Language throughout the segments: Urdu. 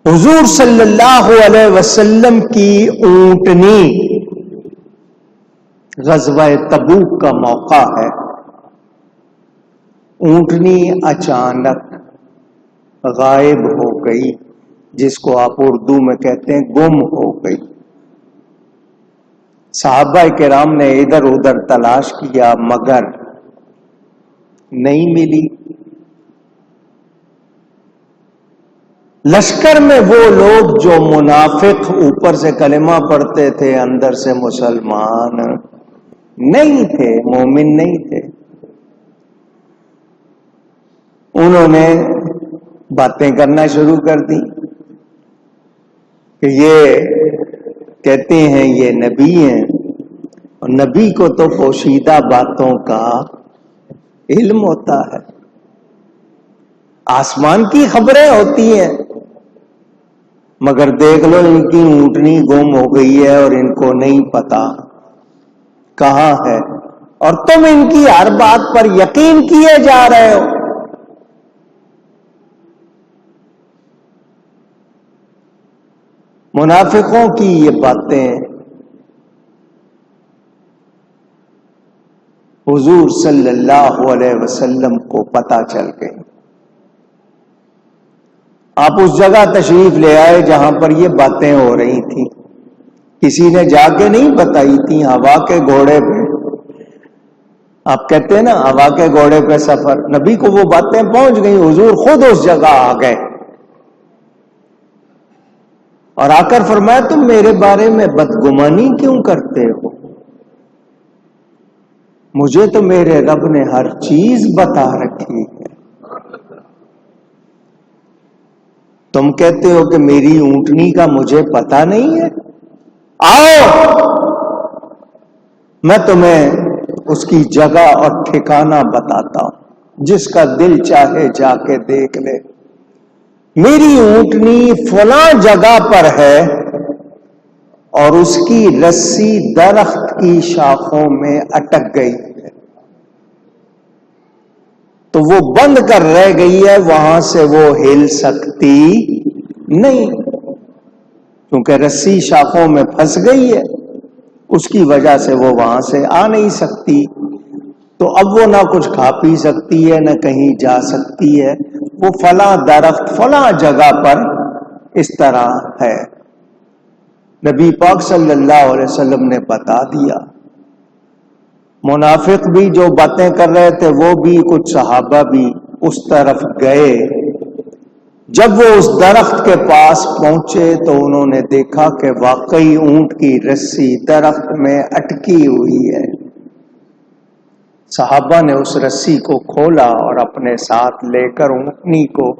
حضور صلی اللہ علیہ وسلم کی اونٹنی، غزوہ تبوک کا موقع ہے، اونٹنی اچانک غائب ہو گئی، جس کو آپ اردو میں کہتے ہیں گم ہو گئی۔ صحابہ کرام نے ادھر ادھر تلاش کیا مگر نہیں ملی۔ لشکر میں وہ لوگ جو منافق، اوپر سے کلمہ پڑھتے تھے اندر سے مسلمان نہیں تھے، مومن نہیں تھے، انہوں نے باتیں کرنا شروع کر دی کہ یہ کہتے ہیں یہ نبی ہیں، اور نبی کو تو پوشیدہ باتوں کا علم ہوتا ہے، آسمان کی خبریں ہوتی ہیں، مگر دیکھ لو ان کی اونٹنی گم ہو گئی ہے اور ان کو نہیں پتا کہاں ہے، اور تم ان کی ہر بات پر یقین کیے جا رہے ہو۔ منافقوں کی یہ باتیں حضور صلی اللہ علیہ وسلم کو پتہ چل گئی۔ آپ اس جگہ تشریف لے آئے جہاں پر یہ باتیں ہو رہی تھیں، کسی نے جا کے نہیں بتائی تھی، ہوا کے گھوڑے پہ، آپ کہتے ہیں نا ہوا کے گھوڑے پہ سفر، نبی کو وہ باتیں پہنچ گئی، حضور خود اس جگہ آ گئے اور آ کر فرمایا تم میرے بارے میں بدگمانی کیوں کرتے ہو؟ مجھے تو میرے رب نے ہر چیز بتا رکھی ہے، تم کہتے ہو کہ میری اونٹنی کا مجھے پتا نہیں ہے؟ آؤ میں تمہیں اس کی جگہ اور ٹھکانہ بتاتا ہوں، جس کا دل چاہے جا کے دیکھ لے۔ میری اونٹنی فلاں جگہ پر ہے اور اس کی رسی درخت کی شاخوں میں اٹک گئی ہے، تو وہ بند کر رہ گئی ہے، وہاں سے وہ ہل سکتی نہیں، کیونکہ رسی شاخوں میں پھنس گئی ہے، اس کی وجہ سے وہ وہاں سے آ نہیں سکتی، تو اب وہ نہ کچھ کھا پی سکتی ہے نہ کہیں جا سکتی ہے، وہ فلاں درخت فلاں جگہ پر اس طرح ہے۔ نبی پاک صلی اللہ علیہ وسلم نے بتا دیا۔ منافق بھی جو باتیں کر رہے تھے وہ بھی، کچھ صحابہ بھی اس طرف گئے۔ جب وہ اس درخت کے پاس پہنچے تو انہوں نے دیکھا کہ واقعی اونٹ کی رسی درخت میں اٹکی ہوئی ہے۔ صحابہ نے اس رسی کو کھولا اور اپنے ساتھ لے کر اونٹنی کو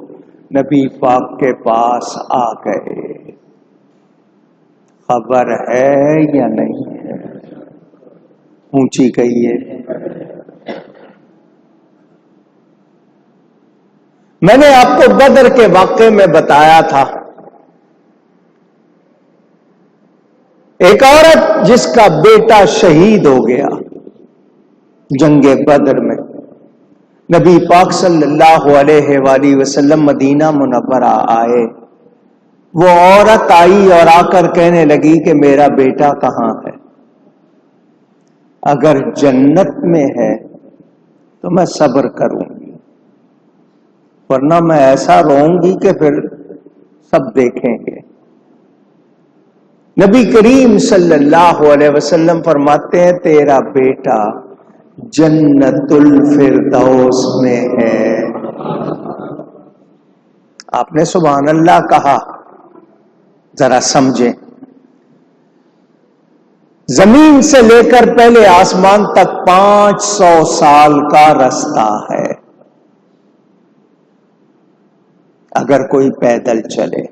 نبی پاک کے پاس آ گئے۔ خبر ہے یا نہیں ہے؟ اونچی کہیے۔ میں نے آپ کو بدر کے واقعے میں بتایا تھا، ایک عورت جس کا بیٹا شہید ہو گیا جنگ بدر میں، نبی پاک صلی اللہ علیہ وآلہ وسلم مدینہ منورہ آئے، وہ عورت آئی اور آ کر کہنے لگی کہ میرا بیٹا کہاں ہے؟ اگر جنت میں ہے تو میں صبر کروں گی، ورنہ میں ایسا روؤں گی کہ پھر سب دیکھیں گے۔ نبی کریم صلی اللہ علیہ وسلم فرماتے ہیں تیرا بیٹا جنت الفردوس میں ہے۔ آپ نے سبحان اللہ کہا، ذرا سمجھیں، زمین سے لے کر پہلے آسمان تک 500 سال کا رستہ ہے، اگر کوئی پیدل چلے،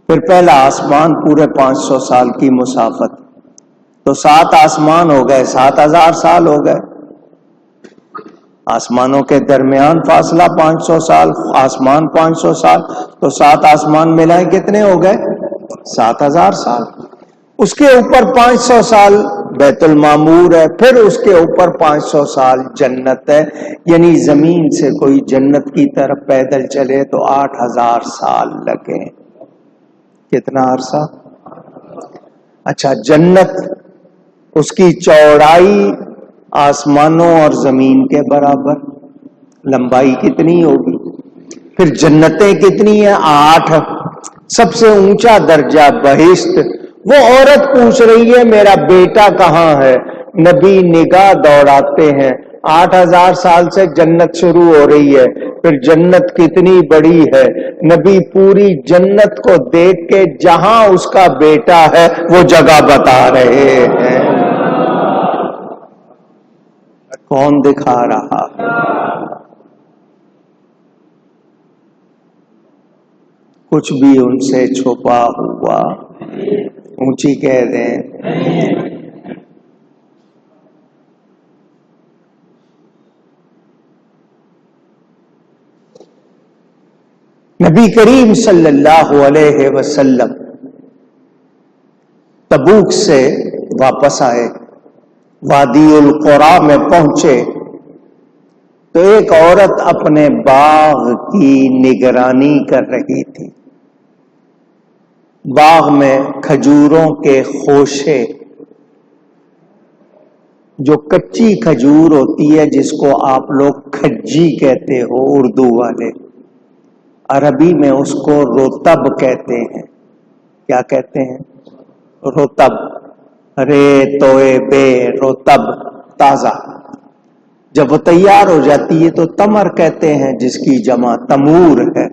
پھر پہلا آسمان پورے 500 سال کی مسافت، تو 7 آسمان ہو گئے، 7000 سال ہو گئے، آسمانوں کے درمیان فاصلہ 500 سال، آسمان 500 سال، تو 7 آسمان ملائیں کتنے ہو گئے؟ 7000 سال۔ اس کے اوپر 500 سال بیت المعمور ہے، پھر اس کے اوپر 500 سال جنت ہے، یعنی زمین سے کوئی جنت کی طرف پیدل چلے تو 8000 سال لگے۔ کتنا عرصہ؟ اچھا، جنت اس کی چوڑائی آسمانوں اور زمین کے برابر، لمبائی کتنی ہوگی؟ پھر جنتیں کتنی ہیں؟ 8۔ سب سے اونچا درجہ بہشت۔ وہ عورت پوچھ رہی ہے میرا بیٹا کہاں ہے؟ نبی نگاہ دوڑاتے ہیں، 8000 سال سے جنت شروع ہو رہی ہے، پھر جنت کتنی بڑی ہے، نبی پوری جنت کو دیکھ کے جہاں اس کا بیٹا ہے وہ جگہ بتا رہے ہیں۔ کون دکھا رہا ہے؟ کچھ بھی ان سے چھپا ہوا، اونچی کہہ دیں۔ نبی کریم صلی اللہ علیہ وسلم تبوک سے واپس آئے، وادی القرا میں پہنچے تو ایک عورت اپنے باغ کی نگرانی کر رہی تھی۔ باغ میں کھجوروں کے خوشے، جو کچی کھجور ہوتی ہے جس کو آپ لوگ کھجی کہتے ہو اردو والے، عربی میں اس کو رطب کہتے ہیں۔ کیا کہتے ہیں؟ رطب، رے توئے بے، رطب، تازہ۔ جب وہ تیار ہو جاتی ہے تو تمر کہتے ہیں، جس کی جمع تمور ہے۔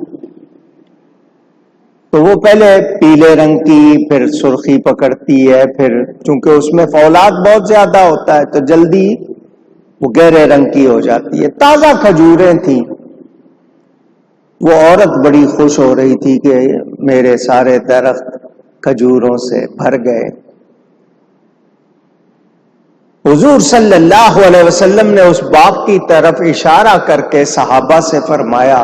تو وہ پہلے پیلے رنگ کی، پھر سرخی پکڑتی ہے، پھر چونکہ اس میں فولاد بہت زیادہ ہوتا ہے تو جلدی وہ گہرے رنگ کی ہو جاتی ہے۔ تازہ کھجوریں تھیں۔ وہ عورت بڑی خوش ہو رہی تھی کہ میرے سارے درخت کھجوروں سے بھر گئے۔ حضور صلی اللہ علیہ وسلم نے اس باغ کی طرف اشارہ کر کے صحابہ سے فرمایا،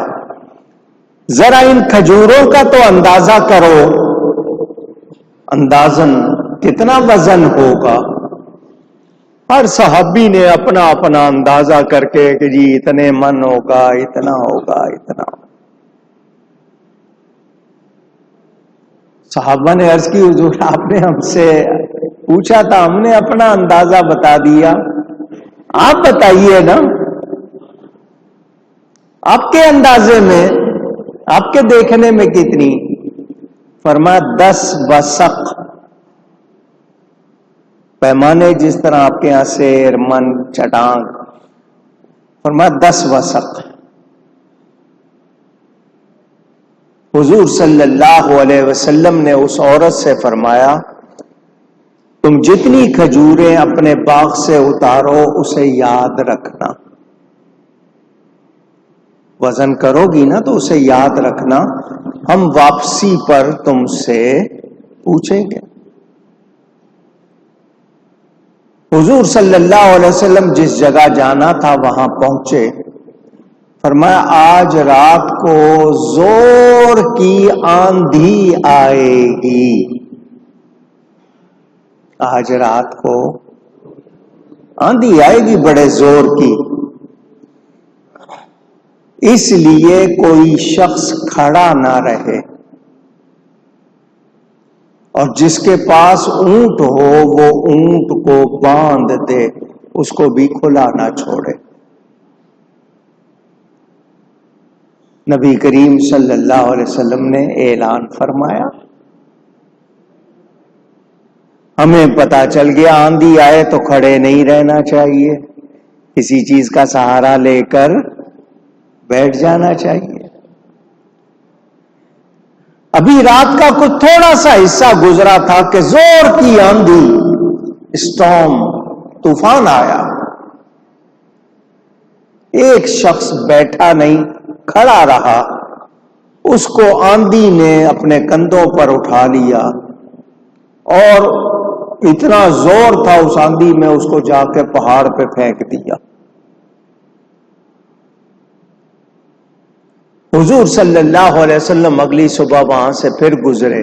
ذرا ان کھجوروں کا تو اندازہ کرو، اندازن کتنا وزن ہوگا؟ ہر صحابی نے اپنا اپنا اندازہ کر کے کہ جی اتنے من ہوگا، اتنا ہوگا، اتنا ہوگا۔ صحابہ نے عرض کی، حضور آپ نے ہم سے پوچھا تھا، ہم نے اپنا اندازہ بتا دیا، آپ بتائیے نا، آپ کے اندازے میں، آپ کے دیکھنے میں کتنی؟ فرمایا 10 وسق، پیمانے جس طرح آپ کے یہاں سیر، من، چٹانگ، فرمایا 10 وسق۔ حضور صلی اللہ علیہ وسلم نے اس عورت سے فرمایا، تم جتنی کھجوریں اپنے باغ سے اتارو اسے یاد رکھنا، وزن کرو گی نا تو اسے یاد رکھنا، ہم واپسی پر تم سے پوچھیں گے۔ حضور صلی اللہ علیہ وسلم جس جگہ جانا تھا وہاں پہنچے، فرمایا آج رات کو زور کی آندھی آئے گی، آج رات کو آندھی آئے گی بڑے زور کی، اس لیے کوئی شخص کھڑا نہ رہے، اور جس کے پاس اونٹ ہو وہ اونٹ کو باندھ دے، اس کو بھی کھلا نہ چھوڑے۔ نبی کریم صلی اللہ علیہ وسلم نے اعلان فرمایا۔ ہمیں پتا چل گیا آندھی آئے تو کھڑے نہیں رہنا چاہیے، کسی چیز کا سہارا لے کر بیٹھ جانا چاہیے۔ ابھی رات کا کچھ تھوڑا سا حصہ گزرا تھا کہ زور کی آندھی، اسٹارم، طوفان آیا، ایک شخص بیٹھا نہیں، کھڑا رہا، اس کو آندھی نے اپنے کندھوں پر اٹھا لیا، اور اتنا زور تھا اس آندھی میں، اس کو جا کے پہاڑ پہ پھینک دیا۔ حضور صلی اللہ علیہ وسلم اگلی صبح وہاں سے پھر گزرے،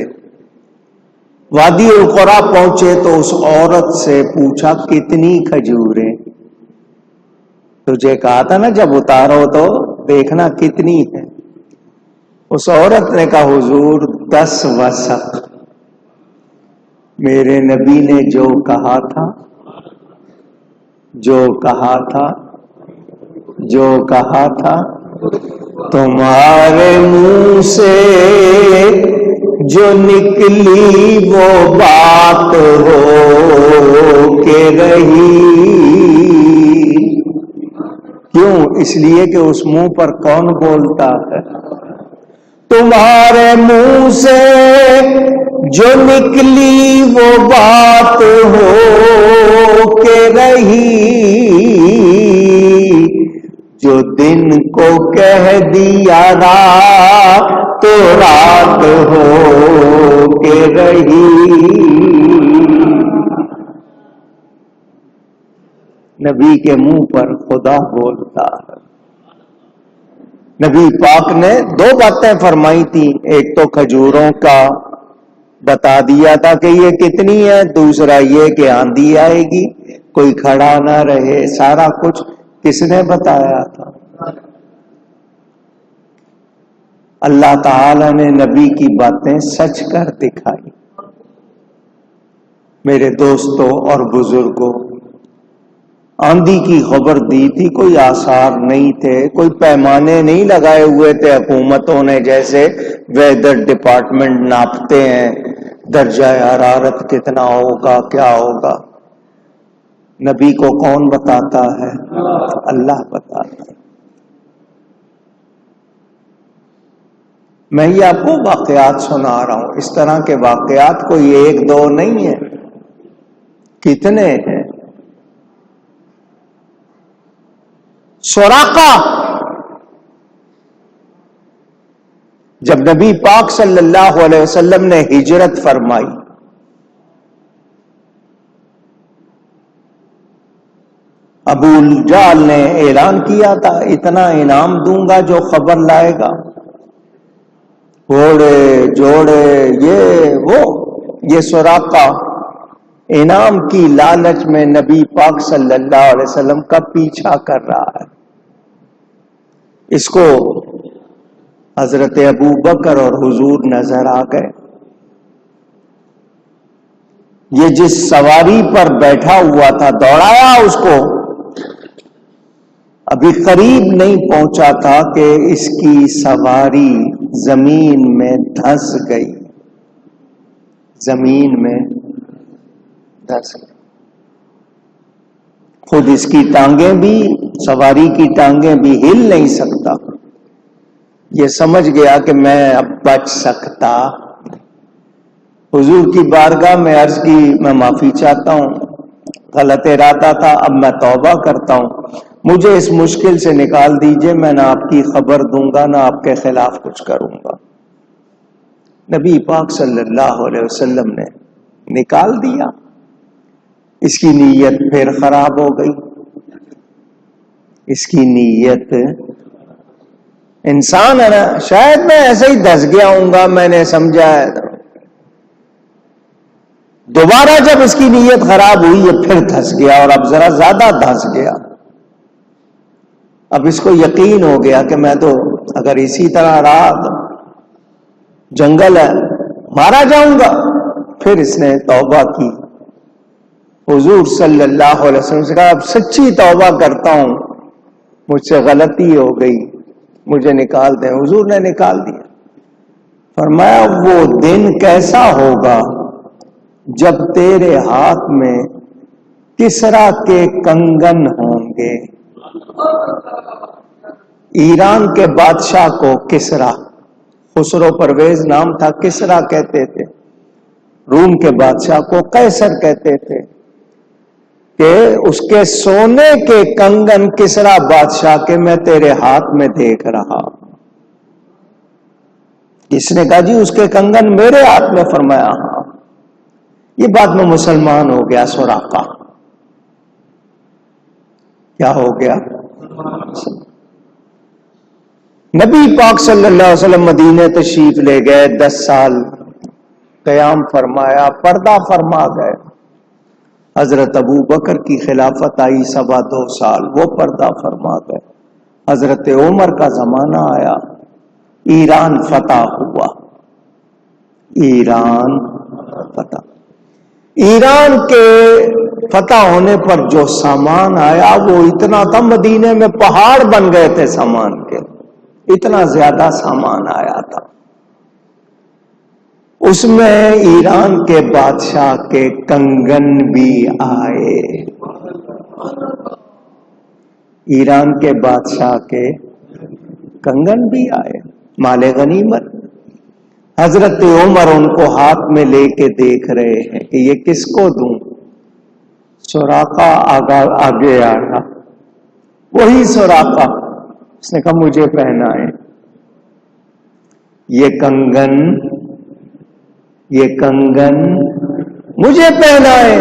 وادی القرا پہنچے تو اس عورت سے پوچھا کتنی کھجوریں؟ تجھے کہا تھا نا جب اتارو تو دیکھنا کتنی ہے۔ اس عورت نے کہا حضور 10 وسق، میرے نبی نے جو کہا تھا تمہارے منہ سے جو نکلی وہ بات ہو کے رہی۔ کیوں؟ اس لیے کہ اس منہ پر کون بولتا ہے؟ تمہارے منہ سے جو نکلی وہ بات ہو کے رہی، جو دن کو کہہ دیا رات تو رات ہو کے رہی۔ نبی کے منہ پر خدا بولتا ہے۔ نبی پاک نے 2 باتیں فرمائی تھی، ایک تو کھجوروں کا بتا دیا تھا کہ یہ کتنی ہے، دوسرا یہ کہ آندھی آئے گی، کوئی کھڑا نہ رہے، سارا کچھ کس نے بتایا تھا؟ اللہ تعالی نے نبی کی باتیں سچ کر دکھائی۔ میرے دوستوں اور بزرگوں، آندھی کی خبر دی تھی، کوئی آثار نہیں تھے، کوئی پیمانے نہیں لگائے ہوئے تھے حکومتوں نے، جیسے ویدر ڈپارٹمنٹ ناپتے ہیں درجہ حرارت کتنا ہوگا، کیا ہوگا۔ نبی کو کون بتاتا ہے؟ اللہ بتاتا ہے۔ میں یہ آپ کو واقعات سنا رہا ہوں، اس طرح کے واقعات کوئی 1 2 نہیں ہیں، کتنے ہیں۔ سراقہ، جب نبی پاک صلی اللہ علیہ وسلم نے ہجرت فرمائی، ابو جہل نے اعلان کیا تھا اتنا انعام دوں گا جو خبر لائے گا، گھوڑے جوڑے یہ سراقہ انعام کی لالچ میں نبی پاک صلی اللہ علیہ وسلم کا پیچھا کر رہا ہے۔ اس کو حضرت ابو بکر اور حضور نظر آ گئے۔ یہ جس سواری پر بیٹھا ہوا تھا دوڑایا اس کو، ابھی قریب نہیں پہنچا تھا کہ اس کی سواری زمین میں دھس گئی، زمین میں دھس گئی۔ خود اس کی ٹانگیں بھی، سواری کی ٹانگیں بھی ہل نہیں سکتا۔ یہ سمجھ گیا کہ میں اب بچ سکتا۔ حضور کی بارگاہ میں عرض کی، میں معافی چاہتا ہوں، غلط ارادہ تھا، اب میں توبہ کرتا ہوں، مجھے اس مشکل سے نکال دیجئے، میں نہ آپ کی خبر دوں گا نہ آپ کے خلاف کچھ کروں گا۔ نبی پاک صلی اللہ علیہ وسلم نے نکال دیا۔ اس کی نیت پھر خراب ہو گئی، اس کی نیت، انسان ہے نا، شاید میں ایسے ہی دھس گیا ہوں گا، میں نے سمجھا ہے۔ دوبارہ جب اس کی نیت خراب ہوئی یہ پھر دھس گیا، اور اب ذرا زیادہ دھس گیا۔ اب اس کو یقین ہو گیا کہ میں تو اگر اسی طرح رہا تو جنگل ہے، مارا جاؤں گا۔ پھر اس نے توبہ کی، حضور صلی اللہ علیہ وسلم سے کہا اب سچی توبہ کرتا ہوں، مجھ سے غلطی ہو گئی، مجھے نکال دیں۔ حضور نے نکال دیا۔ فرمایا وہ دن کیسا ہوگا جب تیرے ہاتھ میں کسرا کے کنگن ہوں گے۔ ایران کے بادشاہ کو کسرا، خسرو پرویز نام تھا، کسرا کہتے تھے۔ روم کے بادشاہ کو قیصر کہتے تھے، کہ اس کے سونے کے کنگن کسرا بادشاہ کے میں تیرے ہاتھ میں دیکھ رہا۔ اس نے کہا جی اس کے کنگن میرے ہاتھ میں؟ فرمایا ہاں۔ یہ بات میں مسلمان ہو گیا سراقہ۔ کیا ہو گیا؟ نبی پاک صلی اللہ علیہ وسلم مدینے تشریف لے گئے، 10 سال قیام فرمایا، پردہ فرما گئے۔ حضرت ابو بکر کی خلافت آئی 2.25 سال، وہ پردہ فرما گئے۔ حضرت عمر کا زمانہ آیا، ایران فتح ہوا، ایران فتح، ایران کے فتح ہونے پر جو سامان آیا وہ اتنا تھا، مدینے میں پہاڑ بن گئے تھے سامان کے، اتنا زیادہ سامان آیا تھا۔ اس میں ایران کے بادشاہ کے کنگن بھی آئے، ایران کے بادشاہ کے کنگن بھی آئے، مال غنیمت۔ حضرت عمر ان کو ہاتھ میں لے کے دیکھ رہے ہیں کہ یہ کس کو دوں؟ سراقہ آگے آیا، وہی سراقہ، اس نے کہا مجھے پہنائے یہ کنگن مجھے پہنائے۔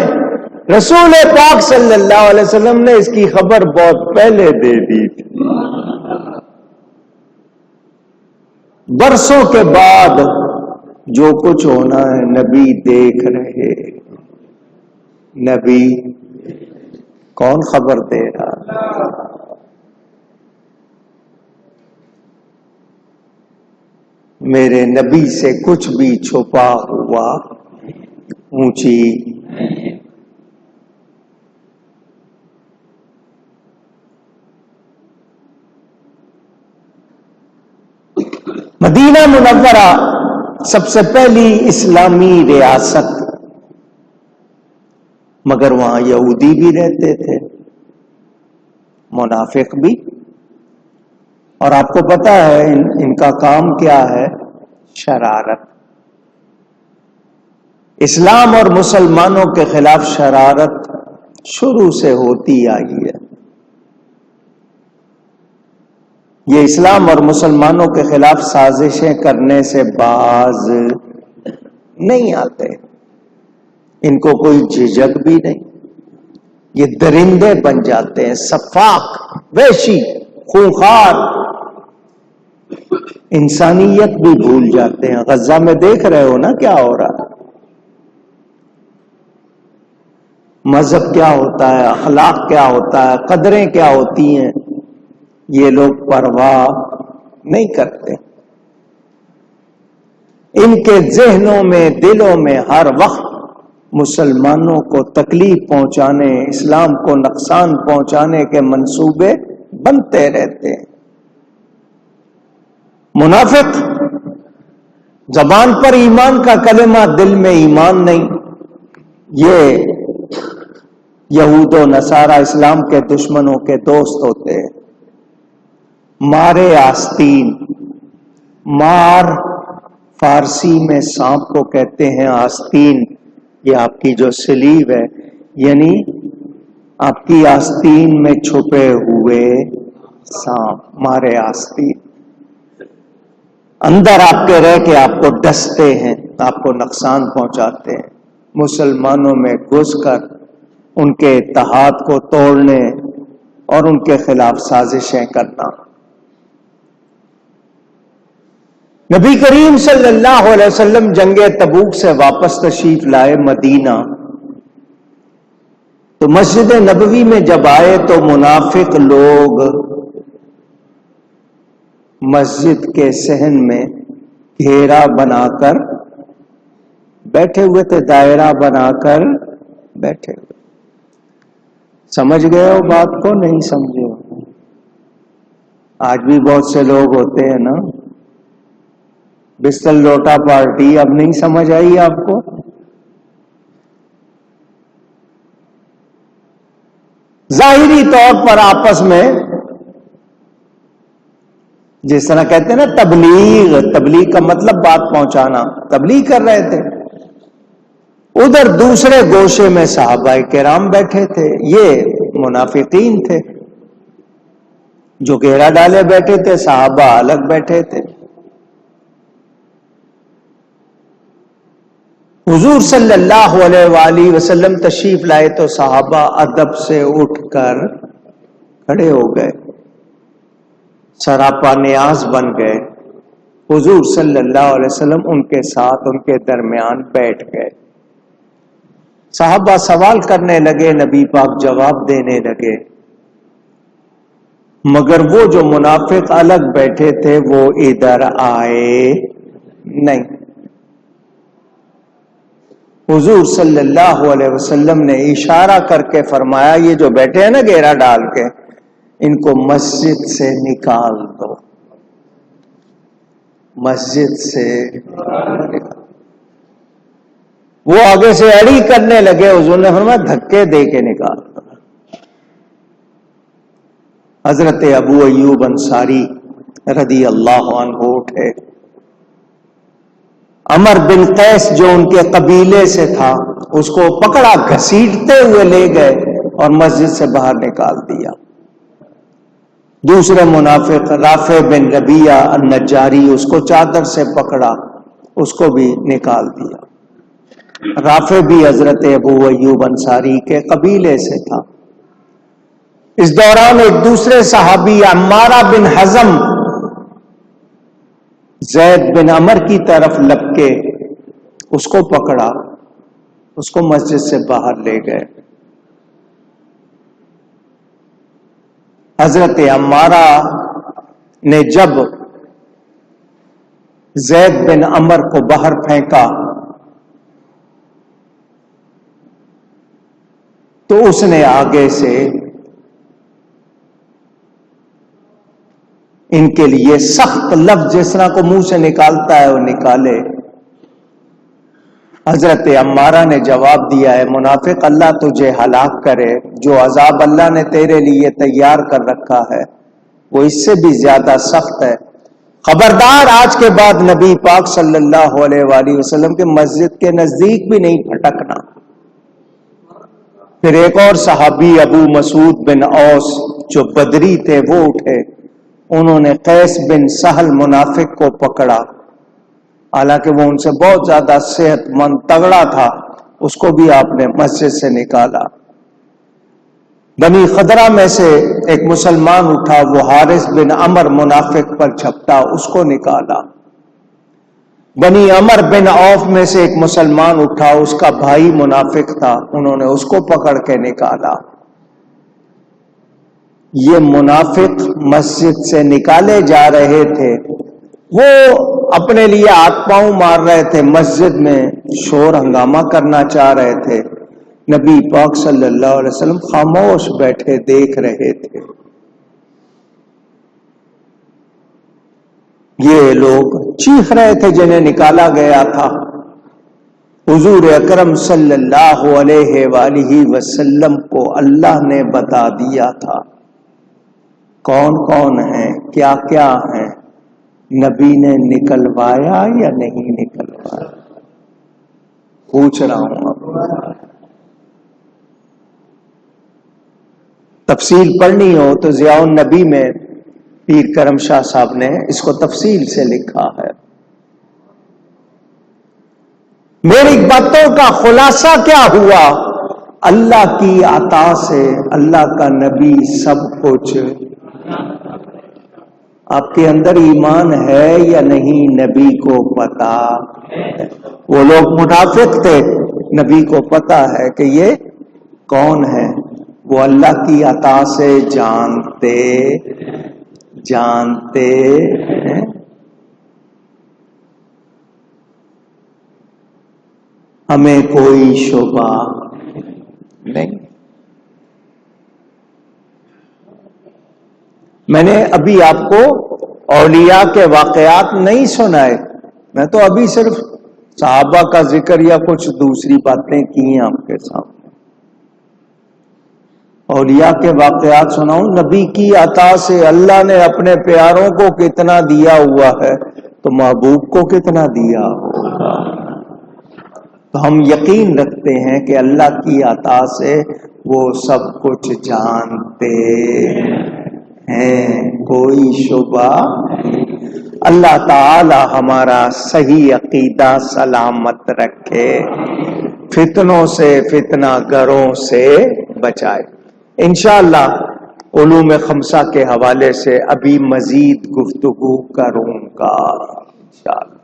رسول پاک صلی اللہ علیہ وسلم نے اس کی خبر بہت پہلے دے دی تھی۔ برسوں کے بعد جو کچھ ہونا ہے نبی دیکھ رہے، نبی کون خبر دے رہا؟ میرے نبی سے کچھ بھی چھپا ہوا اونچی مدینہ منورہ سب سے پہلی اسلامی ریاست، مگر وہاں یہودی بھی رہتے تھے، منافق بھی، اور آپ کو پتا ہے ان کا کام کیا ہے؟ شرارت۔ اسلام اور مسلمانوں کے خلاف شرارت شروع سے ہوتی آئی ہے۔ یہ اسلام اور مسلمانوں کے خلاف سازشیں کرنے سے باز نہیں آتے، ان کو کوئی جھجک بھی نہیں، یہ درندے بن جاتے ہیں، سفاک، وحشی، خونخوار، انسانیت بھی بھول جاتے ہیں۔ غزہ میں دیکھ رہے ہو نا کیا ہو رہا ہے، مذہب کیا ہوتا ہے، اخلاق کیا ہوتا ہے، قدریں کیا ہوتی ہیں، یہ لوگ پرواہ نہیں کرتے۔ ان کے ذہنوں میں، دلوں میں ہر وقت مسلمانوں کو تکلیف پہنچانے، اسلام کو نقصان پہنچانے کے منصوبے بنتے رہتے ہیں۔ منافق زبان پر ایمان کا کلمہ، دل میں ایمان نہیں، یہ یہود و نصارہ اسلام کے دشمنوں کے دوست ہوتے ہیں۔ مارے آستین، مار فارسی میں سانپ کو کہتے ہیں، آستین یہ آپ کی جو سلیو ہے، یعنی آپ کی آستین میں چھپے ہوئے سانپ، مارے آستین، اندر آپ کے رہ کے آپ کو ڈستے ہیں، آپ کو نقصان پہنچاتے ہیں، مسلمانوں میں گھس کر ان کے اتحاد کو توڑنے اور ان کے خلاف سازشیں کرنا۔ نبی کریم صلی اللہ علیہ وسلم جنگ تبوک سے واپس تشریف لائے مدینہ، تو مسجد نبوی میں جب آئے تو منافق لوگ مسجد کے صحن میں گھیرا بنا کر بیٹھے ہوئے تھے، دائرہ بنا کر بیٹھے ہوئے۔ سمجھ گئے ہو بات کو؟ نہیں سمجھے ہو؟ آج بھی بہت سے لوگ ہوتے ہیں نا، بستر لوٹا پارٹی، اب نہیں سمجھ آئی آپ کو؟ ظاہری طور پر آپس میں جس طرح کہتے ہیں نا تبلیغ کا مطلب بات پہنچانا، تبلیغ کر رہے تھے۔ ادھر دوسرے گوشے میں صحابہ کرام بیٹھے تھے، یہ منافقین تھے جو گھیرا ڈالے بیٹھے تھے، صحابہ الگ بیٹھے تھے۔ حضور صلی اللہ علیہ وآلہ وسلم تشریف لائے تو صحابہ ادب سے اٹھ کر کھڑے ہو گئے، سراپا نیاز بن گئے۔ حضور صلی اللہ علیہ وسلم ان کے ساتھ، ان کے درمیان بیٹھ گئے۔ صحابہ سوال کرنے لگے، نبی پاک جواب دینے لگے۔ مگر وہ جو منافق الگ بیٹھے تھے وہ ادھر آئے نہیں. حضور صلی اللہ علیہ وسلم نے اشارہ کر کے فرمایا یہ جو بیٹھے ہیں نا گھیرا ڈال کے، ان کو مسجد سے نکال دو، مسجد سے نکال. وہ آگے سے اڑی کرنے لگے، حضور نے فرمایا دھکے دے کے نکال دو. حضرت ابو ایوب انصاری رضی اللہ عنہ اٹھے، عمر بن قیس جو ان کے قبیلے سے تھا اس کو پکڑا، گھسیٹتے ہوئے لے گئے اور مسجد سے باہر نکال دیا. دوسرے منافق رافع بن ربیعہ النجاری اس کو چادر سے پکڑا، اس کو بھی نکال دیا. رافع بھی حضرت ابو ایوب انصاری کے قبیلے سے تھا. اس دوران ایک دوسرے صحابی عمارہ بن حزم زید بن عمر کی طرف لگ کے اس کو پکڑا، اس کو مسجد سے باہر لے گئے. حضرت عمارہ نے جب زید بن عمر کو باہر پھینکا تو اس نے آگے سے ان کے لیے سخت لفظ جس طرح کو منہ سے نکالتا ہے وہ نکالے. حضرت عمارہ نے جواب دیا ہے منافق اللہ تجھے ہلاک کرے، جو عذاب اللہ نے تیرے لیے تیار کر رکھا ہے وہ اس سے بھی زیادہ سخت ہے. خبردار آج کے بعد نبی پاک صلی اللہ علیہ وآلہ وسلم کے مسجد کے نزدیک بھی نہیں پھٹکنا. پھر ایک اور صحابی ابو مسعود بن اوس جو بدری تھے وہ اٹھے، انہوں نے قیس بن سہل منافق کو پکڑا، حالانکہ وہ ان سے بہت زیادہ صحت مند تگڑا تھا، اس کو بھی آپ نے مسجد سے نکالا. بنی خدرہ میں سے ایک مسلمان اٹھا، وہ حارث بن عمر منافق پر جھپٹا، اس کو نکالا. بنی عمر بن عوف میں سے ایک مسلمان اٹھا، اس کا بھائی منافق تھا، انہوں نے اس کو پکڑ کے نکالا. یہ منافق مسجد سے نکالے جا رہے تھے، وہ اپنے لیے ہاتھ پاؤں مار رہے تھے، مسجد میں شور ہنگامہ کرنا چاہ رہے تھے. نبی پاک صلی اللہ علیہ وسلم خاموش بیٹھے دیکھ رہے تھے. یہ لوگ چیخ رہے تھے جنہیں نکالا گیا تھا. حضور اکرم صلی اللہ علیہ وآلہ وسلم کو اللہ نے بتا دیا تھا کون کون ہیں، کیا کیا ہیں. نبی نے نکلوایا یا نہیں نکلوایا؟ پوچھ رہا ہوں. اب تفصیل پڑھنی ہو تو ضیاء النبی میں پیر کرم شاہ صاحب نے اس کو تفصیل سے لکھا ہے. میری باتوں کا خلاصہ کیا ہوا؟ اللہ کی عطا سے اللہ کا نبی سب کچھ. آپ کے اندر ایمان ہے یا نہیں نبی کو پتا ہے. وہ لوگ منافق تھے، نبی کو پتا ہے کہ یہ کون ہے. وہ اللہ کی عطا سے جانتے ہیں. ہمیں کوئی شبہ نہیں. میں نے ابھی آپ کو اولیاء کے واقعات نہیں سنائے، میں تو ابھی صرف صحابہ کا ذکر یا کچھ دوسری باتیں کی ہیں آپ کے سامنے. اولیاء کے واقعات سناؤں. نبی کی عطا سے اللہ نے اپنے پیاروں کو کتنا دیا ہوا ہے تو محبوب کو کتنا دیا ہوگا. تو ہم یقین رکھتے ہیں کہ اللہ کی عطا سے وہ سب کچھ جانتے ہیں، کوئی شبہ. اللہ تعالی ہمارا صحیح عقیدہ سلامت رکھے، فتنوں سے فتنہ گروں سے بچائے. انشاءاللہ علوم خمسہ کے حوالے سے ابھی مزید گفتگو کروں گا انشاءاللہ.